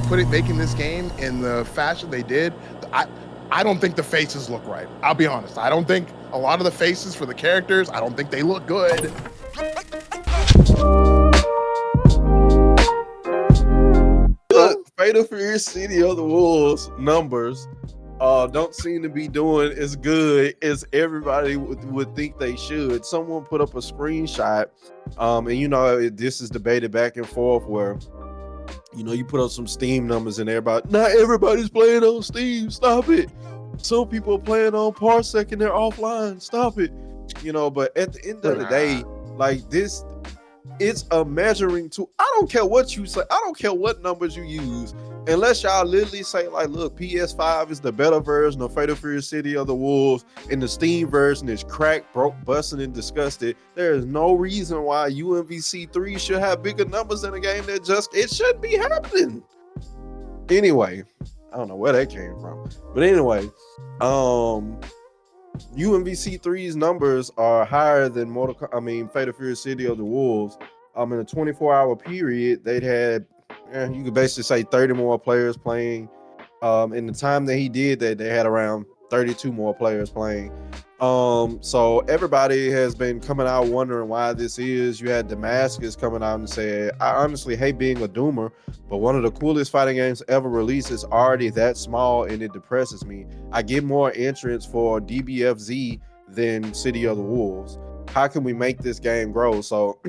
making this game in the fashion they did, I I don't think the faces look right. I'll be honest. I don't think a lot of the faces for the characters, I don't think they look good. Look, Fatal Fury City of the Wolves numbers don't seem to be doing as good as everybody would think they should. Someone put up a screenshot, and this is debated back and forth where you put up some Steam numbers and everybody, not everybody's playing on Steam. Stop it. Some people are playing on Parsec and they're offline. Stop it. But at the end of the day, like this, it's a measuring tool. I don't care what you say. I don't care what numbers you use. Unless y'all literally say, like, look, PS5 is the better version of Fatal Fury City of the Wolves, and the Steam version is cracked, broke, busted, and disgusted. There is no reason why UMVC 3 should have bigger numbers in a game that it shouldn't be happening. Anyway, I don't know where that came from. But anyway, UMVC 3's numbers are higher than Fatal Fury City of the Wolves. In a 24-hour period, they'd had, you could basically say 30 more players playing. In the time that he did that, they had around 32 more players playing. So everybody has been coming out wondering why this is. You had Damascus coming out and said, I honestly hate being a doomer, but one of the coolest fighting games ever released is already that small and it depresses me. I get more entrants for DBFZ than City of the Wolves. How can we make this game grow? So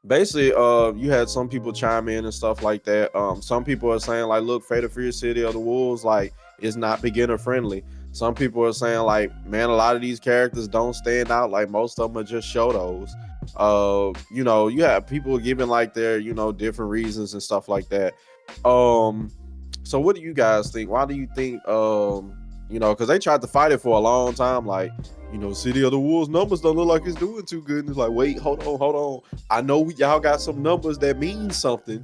basically, you had some people chime in and stuff like that. Some people are saying, like, look, Fatal Fury City of the Wolves, like, is not beginner friendly. Some people are saying, like, man, a lot of these characters don't stand out. Like, most of them are just shotos. You have people giving, like, their, different reasons and stuff like that. So what do you guys think? Why do you think, because they tried to fight it for a long time, like, City of the Wolves numbers don't look like it's doing too good. And it's like, wait, hold on. I know y'all got some numbers that mean something,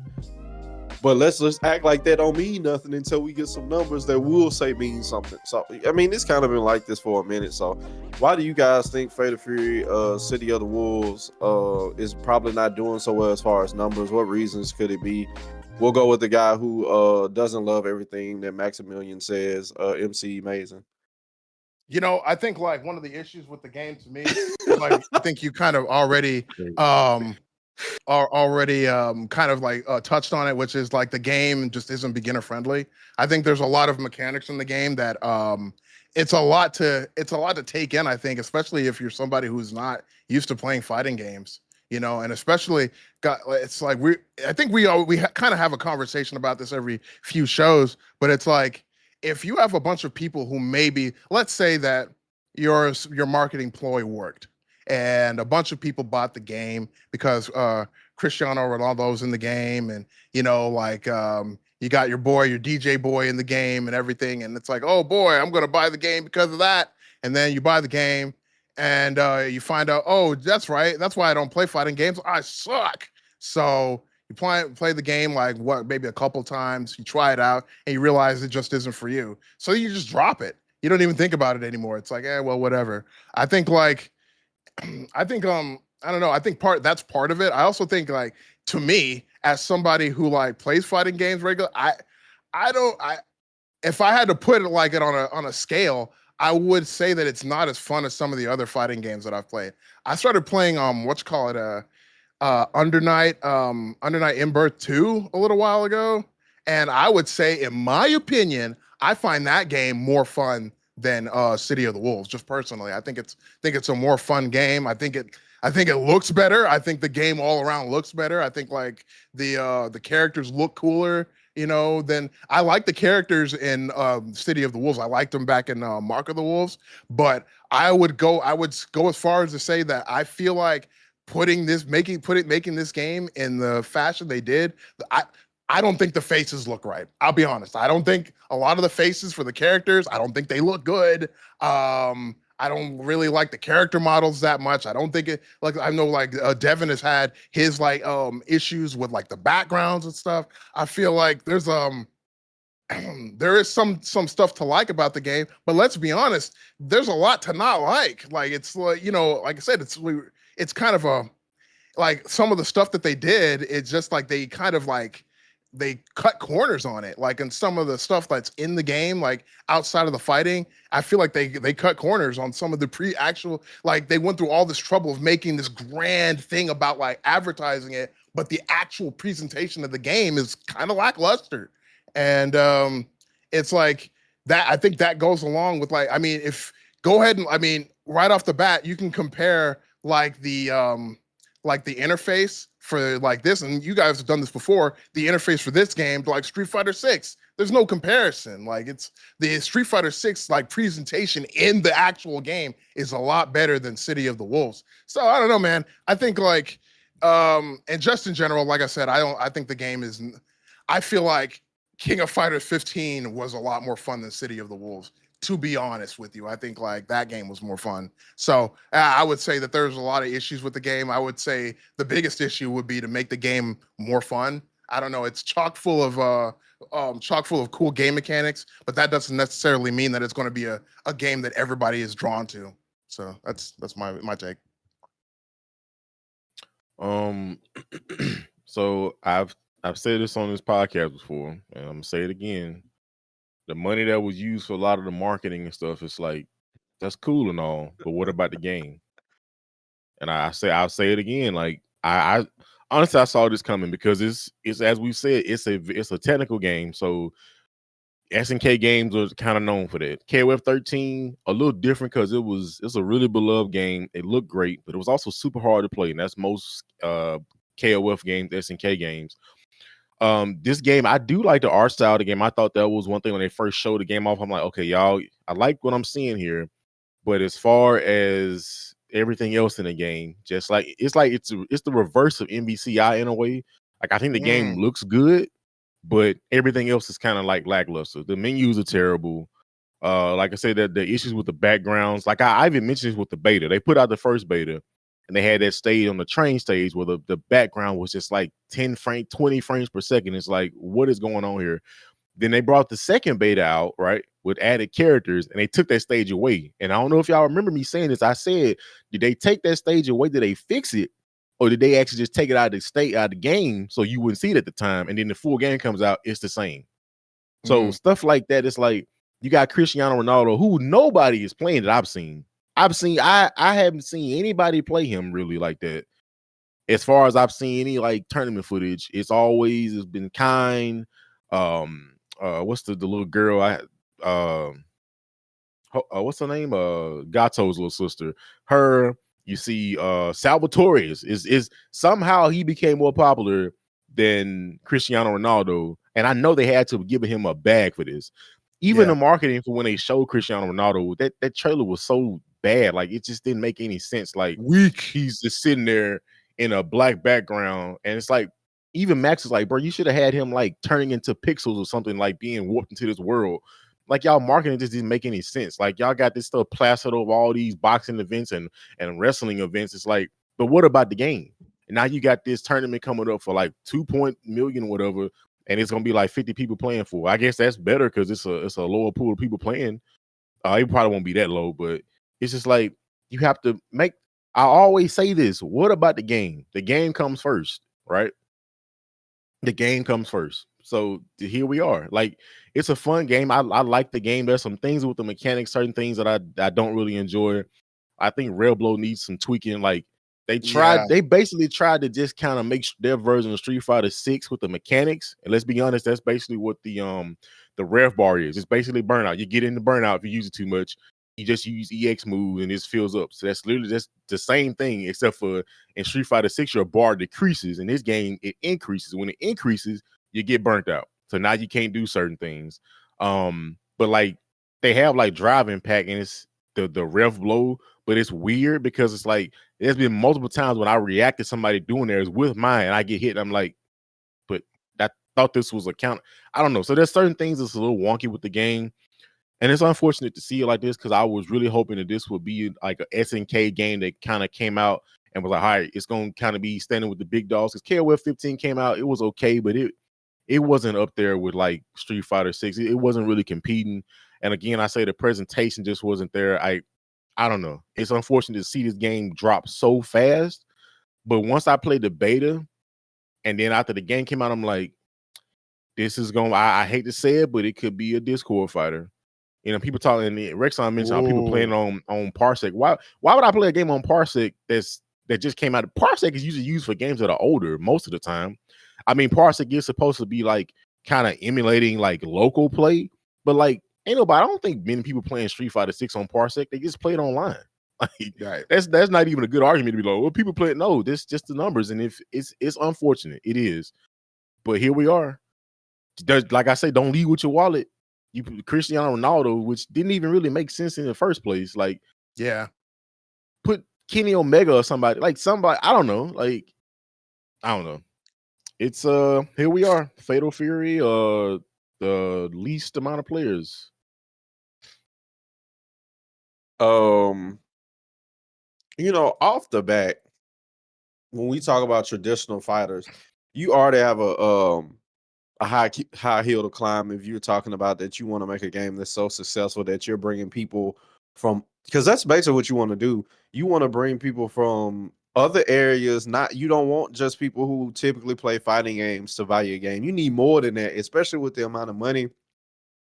but let's act like that don't mean nothing until we get some numbers that will say mean something. So, it's kind of been like this for a minute. So why do you guys think Fatal Fury City of the Wolves is probably not doing so well as far as numbers? What reasons could it be? We'll go with the guy who doesn't love everything that Maximilian says, MC Mason. I think, like, one of the issues with the game to me, like, I think you kind of already kind of like touched on it, which is like the game just isn't beginner friendly. I think there's a lot of mechanics in the game that it's a lot to take in, I think, especially if you're somebody who's not used to playing fighting games, and especially it's like we kind of have a conversation about this every few shows, but it's like, if you have a bunch of people who maybe, let's say that your marketing ploy worked and a bunch of people bought the game because Cristiano Ronaldo's in the game, and you got your DJ boy in the game and everything, and it's like, oh boy, I'm going to buy the game because of that. And then you buy the game and you find out, oh, that's right, that's why I don't play fighting games. I suck. So you play the game like maybe a couple times, you try it out, and you realize it just isn't for you. So you just drop it. You don't even think about it anymore. It's like, well, whatever. I think I don't know. I think that's part of it. I also think, like, to me, as somebody who like plays fighting games regularly, if I had to put it like it on a scale, I would say that it's not as fun as some of the other fighting games that I've played. I started playing Under Night In-Birth 2 a little while ago, and I would say, in my opinion, I find that game more fun than City of the Wolves. Just personally, I think it's a more fun game. I think it looks better. I think the game all around looks better. I think, like, the characters look cooler. Than I like the characters in City of the Wolves. I liked them back in Mark of the Wolves, but I would go as far as to say that I feel like making this game in the fashion they did, I don't think the faces look right. I'll be honest. I don't think a lot of the faces for the characters, I don't think they look good. I don't really like the character models that much. I don't think it, like, I know, like, Devin has had his, like, issues with, like, the backgrounds and stuff. I feel like there's there is some stuff to like about the game, but let's be honest, there's a lot to not like. Like, it's like, like I said, it's kind of like some of the stuff that they did, it's just like they kind of like they cut corners on it. Like in some of the stuff that's in the game, like outside of the fighting, I feel like they cut corners on some of the pre-actual, like they went through all this trouble of making this grand thing about like advertising it, but the actual presentation of the game is kind of lackluster. And it's like that. I think that goes along with like, I mean, if go ahead and I mean, right off the bat, you can compare like the interface for like this, and you guys have done this before, the interface for this game to like Street Fighter 6. There's no comparison. Like it's the Street Fighter 6 like presentation in the actual game is a lot better than City of the Wolves. So I don't know, man. I think like and just in general, like I said, I think the game is I feel like King of Fighters 15 was a lot more fun than City of the Wolves. To be honest with you, I think like that game was more fun. So I would say that there's a lot of issues with the game. I would say the biggest issue would be to make the game more fun. I don't know. It's chock full of cool game mechanics, but that doesn't necessarily mean that it's going to be a game that everybody is drawn to. So that's my take. Um, so I've said this on this podcast before, and I'm gonna say it again. The money that was used for a lot of the marketing and stuff, it's like that's cool and all, but what about the game? And I'll say it again. Like I honestly I saw this coming because it's as we said, it's a technical game. So SNK games are kind of known for that. KOF 13 a little different because it's a really beloved game. It looked great, but it was also super hard to play, and that's most KOF games, SNK games. This game, I do like the art style of the game. I thought that was one thing when they first showed the game off. I'm like, okay, y'all, I like what I'm seeing here. But as far as everything else in the game, just like it's the reverse of MVCI in a way. Like I think the game Mm, looks good, but everything else is kind of like lackluster. The menus are terrible. Like I said, the issues with the backgrounds, like I even mentioned this with the beta. They put out the first beta and they had that stage on the train stage where the background was just like 10 frames, 20 frames per second. It's like, what is going on here? Then they brought the second beta out, right, with added characters, and they took that stage away. And I don't know if y'all remember me saying this. I said, did they take that stage away? Did they fix it? Or did they actually just take it out of the game so you wouldn't see it at the time? And then the full game comes out, it's the same. So mm, stuff like that, it's like you got Cristiano Ronaldo, who nobody is playing that I've seen. I haven't seen anybody play him really like that. As far as I've seen any like tournament footage, it's been kind. What's the little girl what's her name? Gato's little sister. Her, you see, Salvatore is somehow he became more popular than Cristiano Ronaldo, and I know they had to give him a bag for this. Even yeah. the marketing for when they showed Cristiano Ronaldo, that trailer was so bad, like it just didn't make any sense. Like Weak. he's just sitting there in a black background, and it's like even Max is like, bro, you should have had him like turning into pixels or something, like being warped into this world. Like y'all marketing just didn't make any sense. Like y'all got this stuff plastered over all these boxing events and wrestling events. It's like, but what about the game? And now you got this tournament coming up for like 2 million whatever, and it's gonna be like 50 people playing for. I guess that's better because it's a lower pool of people playing. It probably won't be that low, but it's just like you have to make. I always say this. What about the game? The game comes first, right? The game comes first. So here we are. Like it's a fun game. I like the game. There's some things with the mechanics, certain things that I don't really enjoy. I think Reblo needs some tweaking. Like Yeah. they basically tried to just kind of make their version of Street Fighter 6 with the mechanics. And let's be honest, that's basically what the rev bar is. It's basically burnout. You get into burnout if you use it too much. You just use EX moves and it fills up. So that's literally just the same thing, except for in Street Fighter 6, your bar decreases. In this game, it increases. When it increases, you get burnt out. So now you can't do certain things. But like they have like drive impact and it's the rev blow, but it's weird because it's like there's been multiple times when I react to somebody doing theirs with mine and I get hit. And I'm like, but I thought this was a count. I don't know. So there's certain things that's a little wonky with the game. And it's unfortunate to see it like this because I was really hoping that this would be like a SNK game that kind of came out and was like, all right, it's going to kind of be standing with the big dogs. Because KOF 15 came out, it was okay, but it wasn't up there with like Street Fighter 6. It wasn't really competing. And again, I say the presentation just wasn't there. I don't know. It's unfortunate to see this game drop so fast. But once I played the beta and then after the game came out, I'm like, this is going. I hate to say it, but it could be a Discord fighter. People talking. Rexon mentioned how people playing on Parsec. Why would I play a game on Parsec that just came out? Parsec is usually used for games that are older most of the time. I mean, Parsec is supposed to be like kind of emulating like local play, but like ain't nobody. I don't think many people playing Street Fighter 6 on Parsec. They just play it online. Like Right. that's not even a good argument to be like, well, people play it. No, this just the numbers, and if it's unfortunate, it is. But here we are. Like I say, don't lead with your wallet. You Cristiano Ronaldo, which didn't even really make sense in the first place. Like, Yeah. put Kenny Omega or somebody. I don't know. Like, I don't know. It's here we are. Fatal Fury, the least amount of players. Off the bat, when we talk about traditional fighters, you already have a high hill to climb if you're talking about that you want to make a game that's so successful that you're bringing people from, because that's basically what you want to do. You want to bring people from other areas. You don't want just people who typically play fighting games to buy your game. You need more than that, especially with the amount of money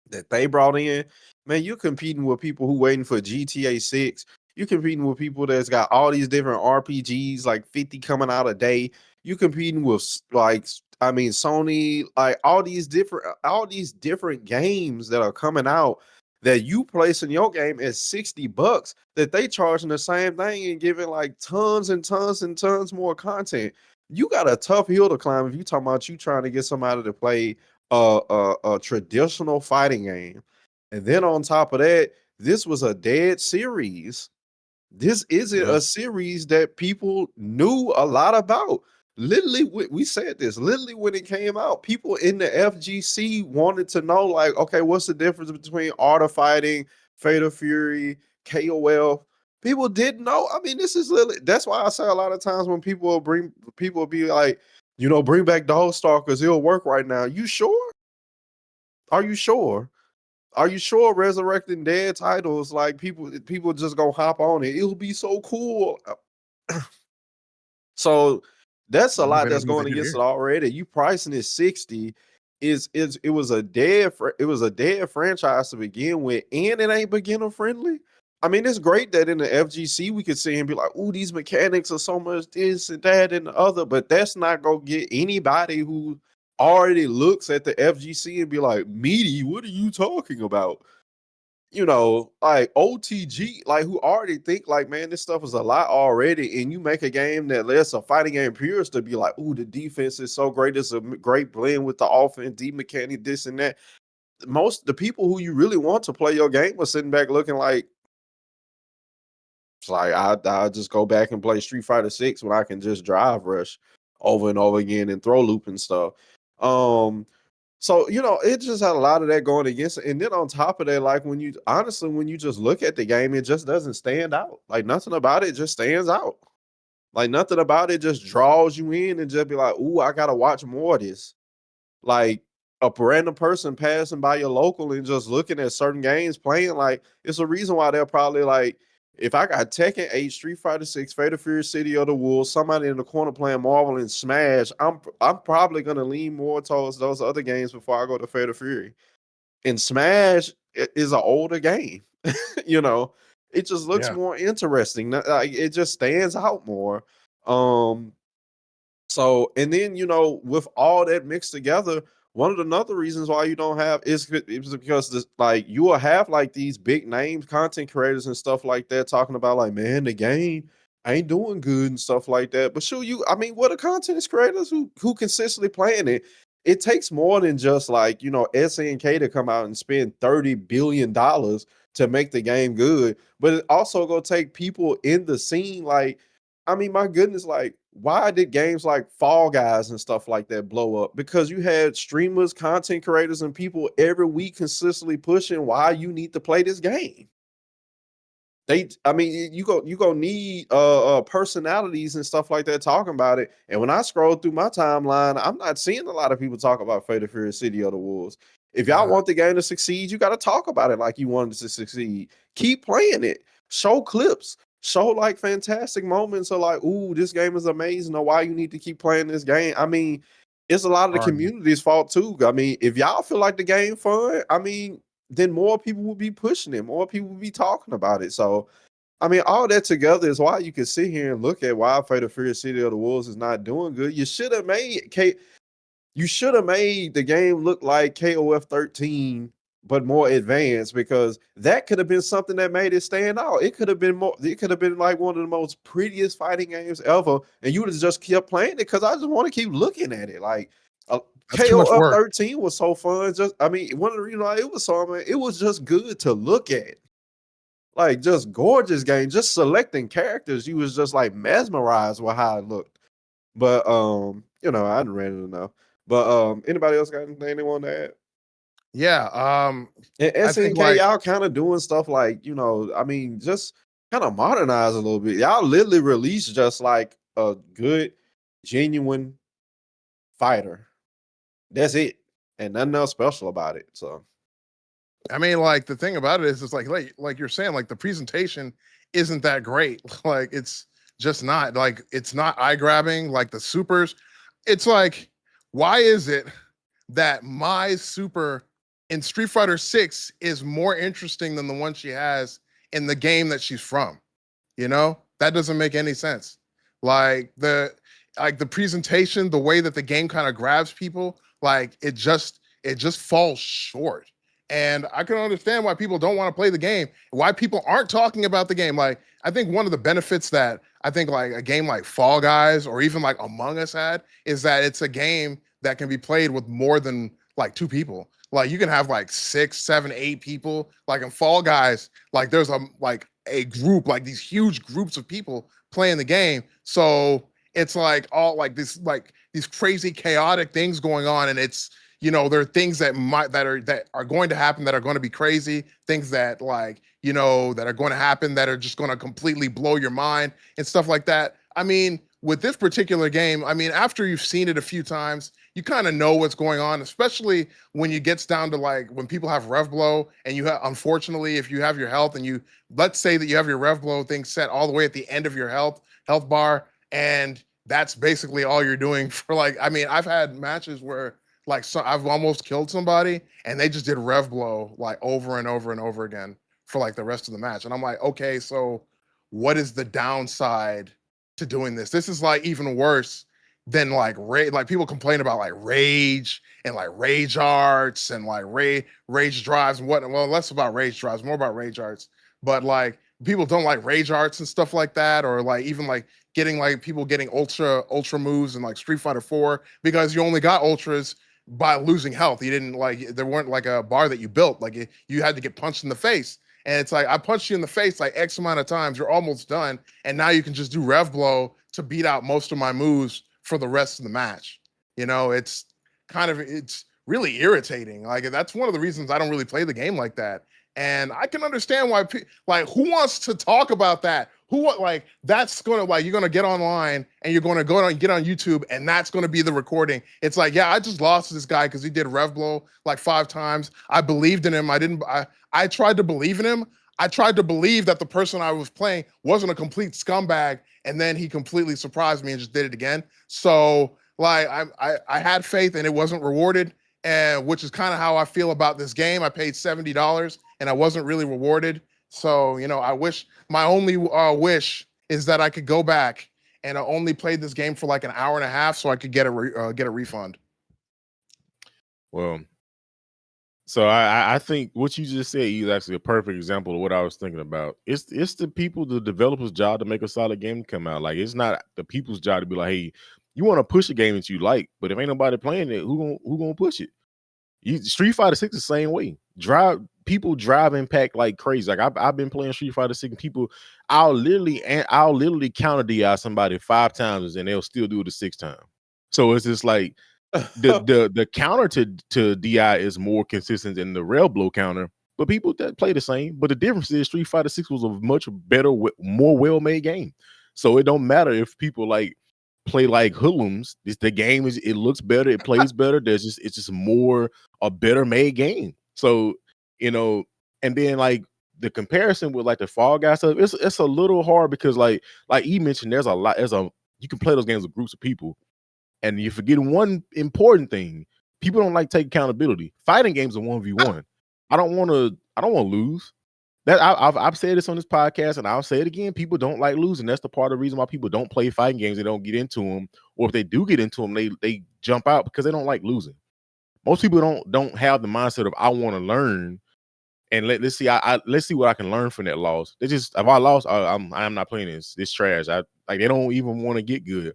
that they brought in. Man, you're competing with people who waiting for GTA 6. You're competing with people that's got all these different RPGs, like 50 coming out a day. You're competing with Sony, like all these different games that are coming out that you place in your game at $60 that they charging the same thing and giving like tons and tons and tons more content. You got a tough hill to climb if you talking about you trying to get somebody to play a traditional fighting game. And then on top of that, this was a dead series. This isn't a series that people knew a lot about. Literally, we said this. Literally, when it came out, people in the FGC wanted to know, like, okay, what's the difference between Art of Fighting, Fatal Fury, KOF? People didn't know. I mean, this is literally. That's why I say a lot of times when people will be like, bring back Dog Stalkers, it'll work right now. You sure? Are you sure? Are you sure resurrecting dead titles, like people just gonna hop on it? It'll be so cool. So that's a lot that's going against it already. You pricing it 60 it was a dead franchise to begin with, and it ain't beginner friendly. I mean, it's great that in the FGC we could see and be like, "Ooh, these mechanics are so much this and that and the other," but that's not gonna get anybody who already looks at the FGC and be like, "Meaty, what are you talking about?" Like OTG, like who already think like, man, this stuff is a lot already, and you make a game that lets a fighting game purist to be like, "Ooh, the defense is so great, it's a great blend with the offense, D mechanic, this and that." The people who you really want to play your game are sitting back looking like, it's like I just go back and play Street Fighter 6 when I can just drive rush over and over again and throw loop and stuff. So, it just had a lot of that going against it. And then on top of that, like when you just look at the game, it just doesn't stand out. Like nothing about it just stands out. Like nothing about it just draws you in and just be like, "Ooh, I gotta watch more of this." Like a random person passing by your local and just looking at certain games playing, like it's a reason why they're probably like, if I got Tekken 8, Street Fighter 6, Fatal Fury, City of the Wolves, somebody in the corner playing Marvel and Smash, I'm probably gonna lean more towards those other games before I go to Fatal Fury. And Smash is an older game, It just looks more interesting. Like it just stands out more. So, and then, with all that mixed together, one of the other reasons why you don't have is because you will have like these big name content creators and stuff like that talking about like, man, the game ain't doing good and stuff like that. But what are content creators who consistently playing it? It takes more than just like, SNK to come out and spend $30 billion to make the game good, but it also gonna take people in the scene like, my goodness, like, why did games like Fall Guys and stuff like that blow up? Because you had streamers, content creators, and people every week consistently pushing why you need to play this game. You go need personalities and stuff like that talking about it. And when I scroll through my timeline, I'm not seeing a lot of people talk about Fatal Fury City of the Wolves. If y'all want the game to succeed, you got to talk about it like you want it to succeed. Keep playing it. Show clips. Show like fantastic moments of like, "Ooh, this game is amazing," or why you need to keep playing this game. it's a lot of the Right. community's fault too. I mean, if y'all feel like the game fun, I mean, then more people will be pushing it, more people will be talking about it. So, I mean, all that together is why you can sit here and look at why Fatal Fury City of the Wolves is not doing good. You should have made the game look like KOF 13, but more advanced, because that could have been something that made it stand out. It could have been more. It could have been like one of the most prettiest fighting games ever, and you would have just kept playing it because I just want to keep looking at it. Like That's too much KOF work. 13 was so fun. Just I mean, one of the reasons why it was so, man, it was just good to look at. Like just gorgeous game. Just selecting characters, you was just like mesmerized with how it looked. But I didn't read it enough. But anybody else got anything they want to add? Yeah. And I think SNK, like y'all kind of doing stuff like, I mean, just kind of modernize a little bit. Y'all literally released just like a good, genuine fighter. That's it. And nothing else special about it. So I mean, like the thing about it is, it's like you're saying, like the presentation isn't that great. Like it's just not like it's not eye grabbing. Like the supers, it's like, why is it that my super in Street Fighter 6 is more interesting than the one she has in the game that she's from? You know, that doesn't make any sense. Like the presentation, the way that the game kind of grabs people, like it just falls short. And I can understand why people don't want to play the game, why people aren't talking about the game. Like I think one of the benefits that I think like a game like Fall Guys or even like Among Us had is that it's a game that can be played with more than like two people. Like you can have like 6, 7, 8 people. Like in Fall Guys, like there's a group, like these huge groups of people playing the game. So it's like all like these crazy chaotic things going on, and it's there are things that are going to happen that are going to be crazy, things that that are going to happen that are just going to completely blow your mind and stuff like that. I mean, with this particular game, I mean, after you've seen it a few times, you kind of know what's going on, especially when you gets down to like when people have rev blow and you have, unfortunately, if you have your health and let's say that you have your rev blow thing set all the way at the end of your health bar, and that's basically all you're doing for like, I mean, I've had matches where like so I've almost killed somebody and they just did rev blow like over and over and over again for like the rest of the match. And I'm like, okay, so what is the downside to doing this? This is like even worse than like people complain about like rage and like rage arts and like rage drives and what, well, less about rage drives, more about rage arts. But like people don't like rage arts and stuff like that, or like even like getting like people getting ultra moves in like Street Fighter 4 because you only got ultras by losing health. You didn't like there weren't like a bar that you built. Like you had to get punched in the face. And it's like I punched you in the face like X amount of times, you're almost done. And now you can just do rev blow to beat out most of my moves for the rest of the match. It's really irritating. Like that's one of the reasons I don't really play the game like that. And I can understand why like who wants to talk about that? Like that's gonna like you're gonna get online and you're gonna get on YouTube and that's gonna be the recording. It's like, yeah, I just lost to this guy because he did rev blow like 5 times. I believed in him. I tried to believe in him. I tried to believe that the person I was playing wasn't a complete scumbag, and then he completely surprised me and just did it again. So like I had faith and it wasn't rewarded, and which is kind of how I feel about this game. I paid $70 and I wasn't really rewarded. So I wish my only wish is that I could go back and I only played this game for like an hour and a half so I could get a refund. Well, so I think what you just said is actually a perfect example of what I was thinking about. It's the people, the developers' job to make a solid game come out. Like it's not the people's job to be like, hey, you want to push a game that you like, but if ain't nobody playing it, who gonna push it? Street Fighter 6 the same way. People drive Impact like crazy. Like I've been playing Street Fighter 6 and people, I'll literally counter DI somebody 5 times and they'll still do it the 6th time. So it's just like the counter to DI is more consistent than the rail blow counter, but people that play the same. But the difference is Street Fighter 6 was a much better, more well-made game. So it don't matter if people like play like hoodlums. The game it looks better, it plays better. It's just more a better made game. So and then like the comparison with like the Fall Guy stuff, it's a little hard because like you mentioned, you can play those games with groups of people. And you're forgetting one important thing. People don't like take accountability. Fighting games are 1v1. I don't want to lose. That I've said this on this podcast, and I'll say it again. People don't like losing. That's the part of the reason why people don't play fighting games. They don't get into them, or if they do get into them, they jump out because they don't like losing. Most people don't have the mindset of I want to learn, and let's see. Let's see what I can learn from that loss. They just if I lost, I'm not playing this trash. They don't even want to get good.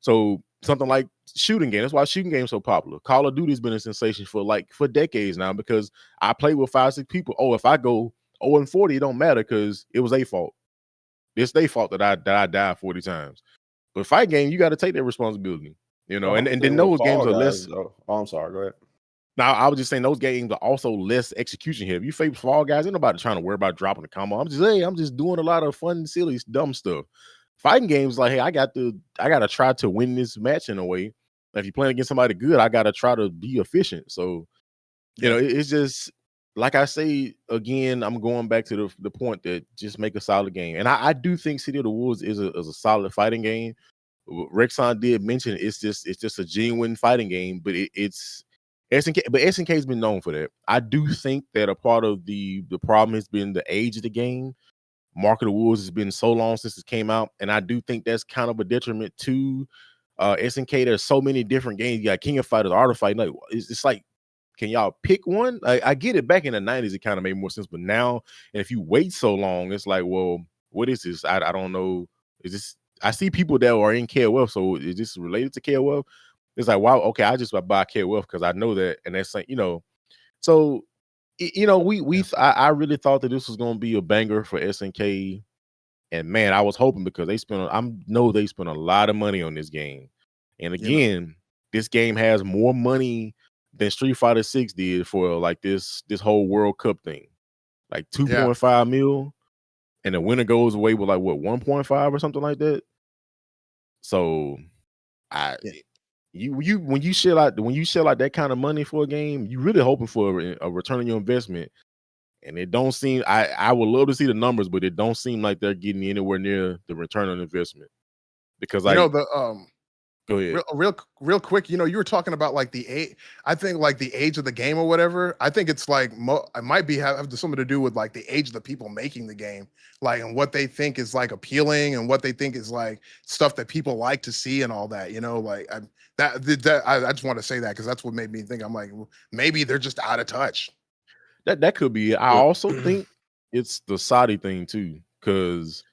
So something like shooting game. That's why shooting games so popular. Call of Duty has been a sensation for decades now because I play with 5-6 people. Oh, if I go 0-40, it don't matter because it was their fault. It's their fault that I died 40 times. But fight game, you got to take that responsibility. You know, The and whole then thing with those games Fall are Guys, less. though. Oh, I'm sorry. Go ahead. Now, I was just saying those games are also less execution heavy. You face Fall Guys, ain't nobody trying to worry about dropping the combo. I'm just doing a lot of fun, silly, dumb stuff. Fighting games like, hey, I gotta try to win this match in a way. If you're playing against somebody good, I gotta try to be efficient. So, you know, it's just like I say again, I'm going back to the point that just make a solid game. And I do think City of the Wolves is a solid fighting game. Rexon did mention it's just a genuine fighting game, but it's SNK, but SNK has been known for that. I do think that a part of the problem has been the age of the game. Mark of the Wolves has been so long since it came out, and I do think that's kind of a detriment to SNK. There's so many different games. You got King of Fighters, Art of Fight. Like it's like, can y'all pick one? I get it. Back in the 90s, it kind of made more sense, but now, and if you wait so long, it's like, well, what is this? I don't know. Is this? I see people that are in KOF, so is this related to KOF? It's like, wow, okay, I just buy KOF because I know that, and that's like, you know, so you know, I really thought that this was going to be a banger for SNK, and man, I was hoping because they spent a lot of money on this game, and again, this game has more money than Street Fighter 6 did for like this whole World Cup thing, like 2.5 mil, and the winner goes away with like what 1.5 or something like that. So when you shell out that kind of money for a game, you really hoping for a return on your investment. And it don't seem I would love to see the numbers, but it don't seem like they're getting anywhere near the return on investment. Because You know, like the go ahead. real quick, you know, you were talking about like the age. I think like the age of the game or whatever. I think it's like it might be have something to do with like the age of the people making the game, like and what they think is like appealing and what they think is like stuff that people like to see and all that. You know, like I just want to say that because that's what made me think. I'm like, well, maybe they're just out of touch. That could be it. I also think it's the Saudi thing too, because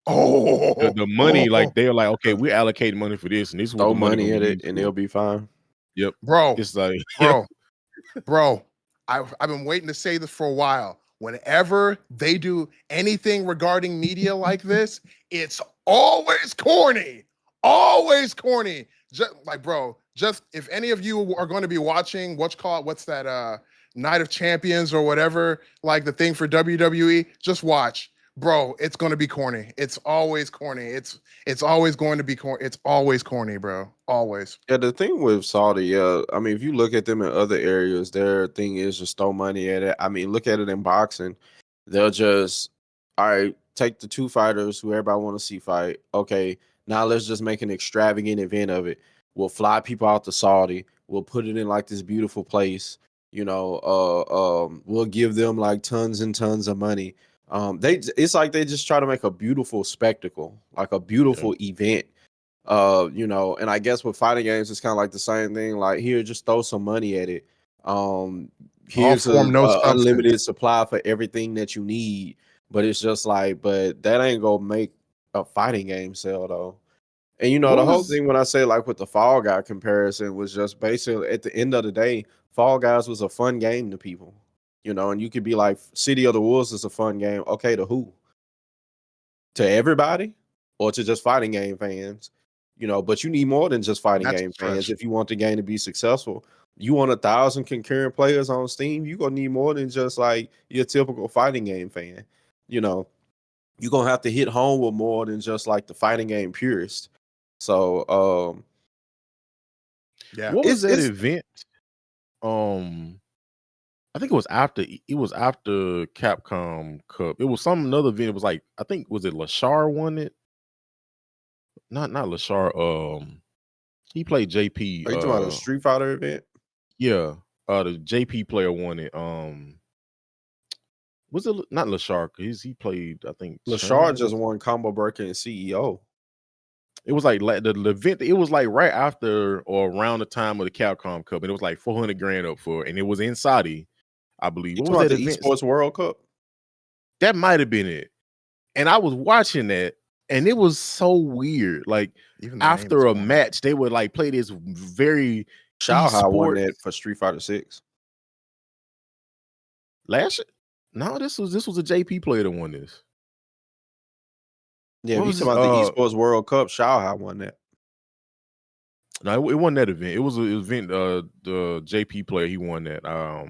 the money, like they're like, okay, we're allocating money for this, and this is what Throw the money money gonna at be it, used and for. they'll be fine. Yep, bro, it's like bro, bro. I've been waiting to say this for a while. Whenever they do anything regarding media like this, it's always corny. Always corny. Just like, bro, just if any of you are going to be watching, what's that Night of Champions or whatever, like the thing for WWE, just watch. Bro, it's going to be corny. It's always corny. It's always going to be corny. It's always corny, bro. Always. Yeah, the thing with Saudi, I mean, if you look at them in other areas, their thing is just throw money at it. I mean, look at it in boxing. They'll just, all right, take the two fighters who everybody want to see fight. Okay, now let's just make an extravagant event of it. We'll fly people out to Saudi. We'll put it in like this beautiful place. You know, we'll give them like tons and tons of money. It's like they just try to make a beautiful spectacle, like a beautiful event. You know, and I guess with fighting games it's kind of like the same thing, like here, just throw some money at it. All Here's form, no a substance. unlimited supply for everything that you need, but it's just like, but that ain't gonna make a fighting game sell though. And you know, what the whole was thing when I say like with the Fall Guy comparison was just basically at the end of the day, Fall Guys was a fun game to people, you know, and you could be like, City of the Wolves is a fun game. Okay, to who? To everybody, or to just fighting game fans? You know, but you need more than just fighting That's a game fans stretch. if you want the game to be successful. You want 1,000 concurrent players on Steam, you're gonna need more than just like your typical fighting game fan. You know, you're gonna have to hit home with more than just like the fighting game purist. So Yeah. what was that it's event? I think it was after Capcom Cup. It was some another event. It was like, I think, was it Lashar won it? Not Lashar. He played JP. Are you talking about a Street Fighter event? Yeah. The JP player won it. Was it not Lashard? He played, I think, Lashard tournament. just won Combo Breaker and CEO. It was like the event. It was like right after or around the time of the Capcom Cup, and it was like 400 grand up for it, and it was in Saudi, I believe. You What talking was about that the event? Esports World Cup? That might have been it. And I was watching that, and it was so weird. Like Even the name is after a funny. match, they would like play this very Chillhop won esports. that for Street Fighter 6. Last year? No, this was a JP player that won this. Yeah, What if you was talking about the Esports World Cup, Chillhop won that. No, it wasn't that event. It was an event. The JP player, he won that. I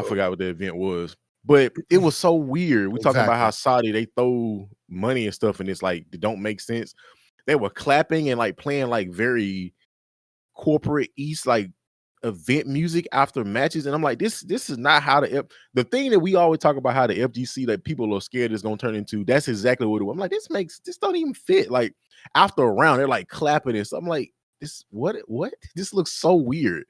forgot what the event was. But it was so weird. We talking about how Saudi they throw money and stuff, and it's like it don't make sense. They were clapping and like playing like very corporate East like event music after matches, and I'm like, this is not how the thing that we always talk about how the FGC that people are scared is gonna turn into. That's exactly what it was. I'm like, this don't even fit. Like after a round, they're like clapping and so I'm like, this what this looks so weird.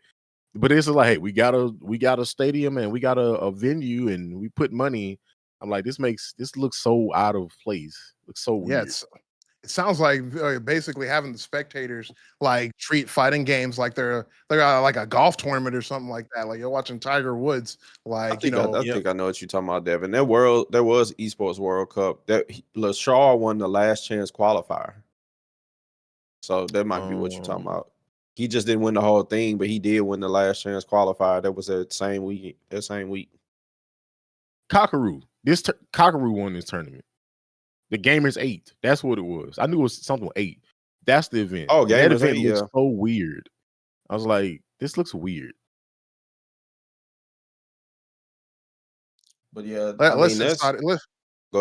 But it's like, hey, we got a stadium and we got a venue and we put money. I'm like, this looks so out of place. Looks so weird. It sounds like basically having the spectators like treat fighting games like they're like a golf tournament or something like that. Like you're watching Tiger Woods. Like I think I know what you're talking about, Devin. There was Esports World Cup. That Lashard won the last chance qualifier. So that might be what you're talking about. He just didn't win the whole thing, but he did win the last chance qualifier. That was that same week. Kakaru. Kakaru won this tournament. The Gamers 8. That's what it was. I knew it was something with 8. That's the event. Oh, that Gamers event 8, looks yeah. so weird. I was like, this looks weird. But yeah, go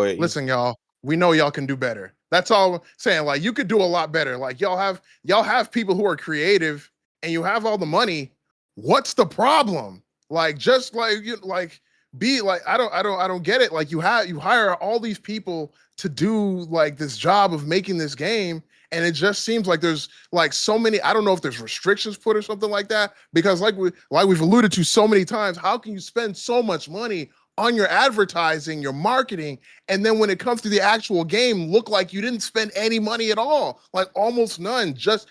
ahead. Listen, y'all. We know y'all can do better. That's all I'm saying. Like you could do a lot better. Like y'all have people who are creative and you have all the money. What's the problem? Like just like you like be like I don't get it. Like you hire all these people to do like this job of making this game, and it just seems like there's like so many. I don't know if there's restrictions put or something like that, because like we've alluded to so many times, how can you spend so much money on your advertising, your marketing, and then when it comes to the actual game, look like you didn't spend any money at all, like almost none, just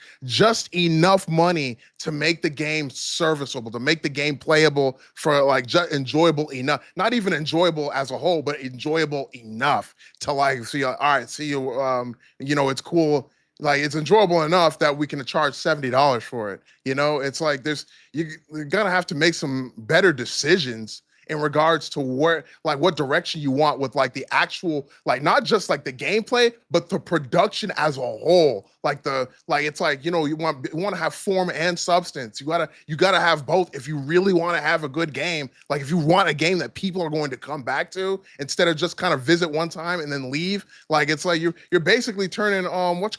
enough money to make the game serviceable, to make the game playable, for like just enjoyable enough, not even enjoyable as a whole, but enjoyable enough to like see, all right, see you, it's cool. Like it's enjoyable enough that we can charge $70 for it. It's like you're gonna have to make some better decisions in regards to what direction you want with like the actual, like not just like the gameplay, but the production as a whole. It's like, you want to have form and substance. You gotta have both if you really want to have a good game. Like if you want a game that people are going to come back to instead of just kind of visit one time and then leave. Like it's like you're basically turning like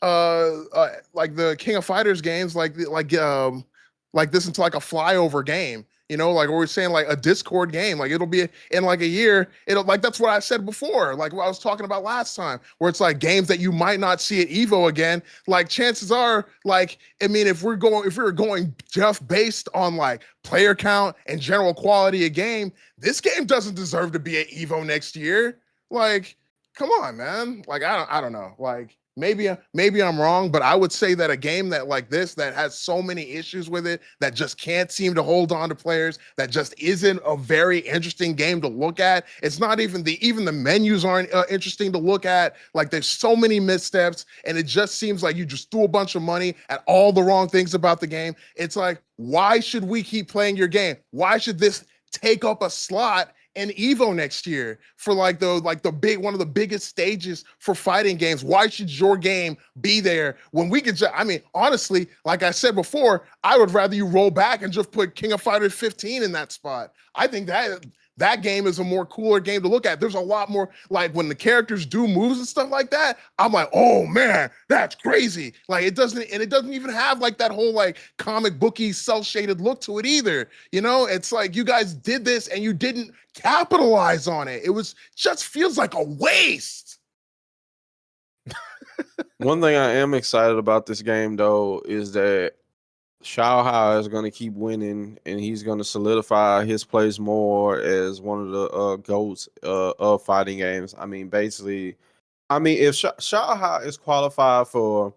the King of Fighters games like this into like a flyover game. Like we're saying, like a Discord game, like it'll be in like a year. It'll like, that's what I said before, like what I was talking about last time, where it's like games that you might not see at Evo again. Like chances are, like, I mean, if we're going just based on like player count and general quality of game, this game doesn't deserve to be at Evo next year. Like, come on, man. Like, I don't know. Like, maybe I'm wrong, but I would say that a game that like this, that has so many issues with it, that just can't seem to hold on to players, that just isn't a very interesting game to look at. It's not even the menus aren't interesting to look at. Like there's so many missteps, and it just seems like you just threw a bunch of money at all the wrong things about the game. It's like, why should we keep playing your game? Why should this take up a slot in Evo next year for one of the biggest stages for fighting games? Why should your game be there when we could honestly, like I said before, I would rather you roll back and just put King of Fighters 15 in that spot. I think that game is a more cooler game to look at. There's a lot more, like when the characters do moves and stuff like that, I'm like, oh man, that's crazy. Like it doesn't even have like that whole like comic booky cel-shaded look to it either. It's like you guys did this and you didn't capitalize on it. It was just feels like a waste. One thing I am excited about this game though is that Chillhop is going to keep winning, and he's going to solidify his place more as one of the goats of fighting games. I mean, basically, if Chillhop is qualified for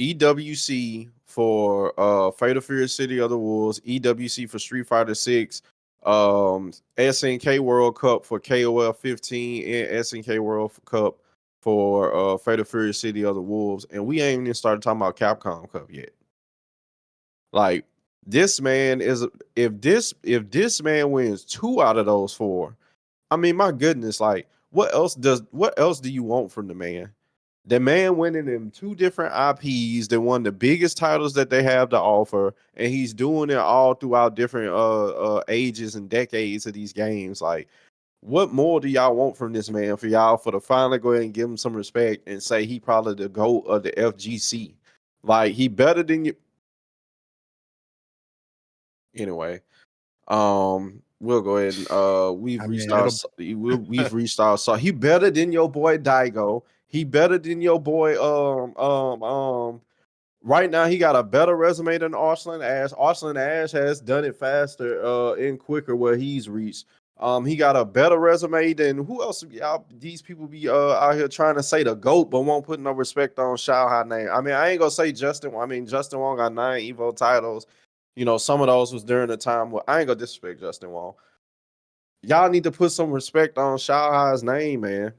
EWC for Fatal Fury City of the Wolves, EWC for Street Fighter 6, SNK World Cup for KOF 15, and SNK World Cup for Fatal Fury City of the Wolves, and we ain't even started talking about Capcom Cup yet. Like this man is if this man wins 2 out of those 4, I mean, my goodness, like what else do you want from the man? The man winning in 2 different IPs, they won the biggest titles that they have to offer, and he's doing it all throughout different ages and decades of these games. Like, what more do y'all want from this man for y'all for to finally go ahead and give him some respect and say he probably the GOAT of the FGC? Like, he better than you. Anyway, we'll go ahead and we've I reached mean, our it'll we've reached our so he better than your boy Daigo. He better than your boy right now he got a better resume than Arslan Ash. Arslan Ash has done it faster and quicker where he's reached. He got a better resume than who else y'all these people be out here trying to say the GOAT but won't put no respect on Chillhop name. I mean, I ain't gonna say Justin. I mean, Justin Wong got 9 Evo titles. You know, some of those was during the time where I ain't gonna disrespect Justin Wong. Y'all need to put some respect on Chillhop's name, man.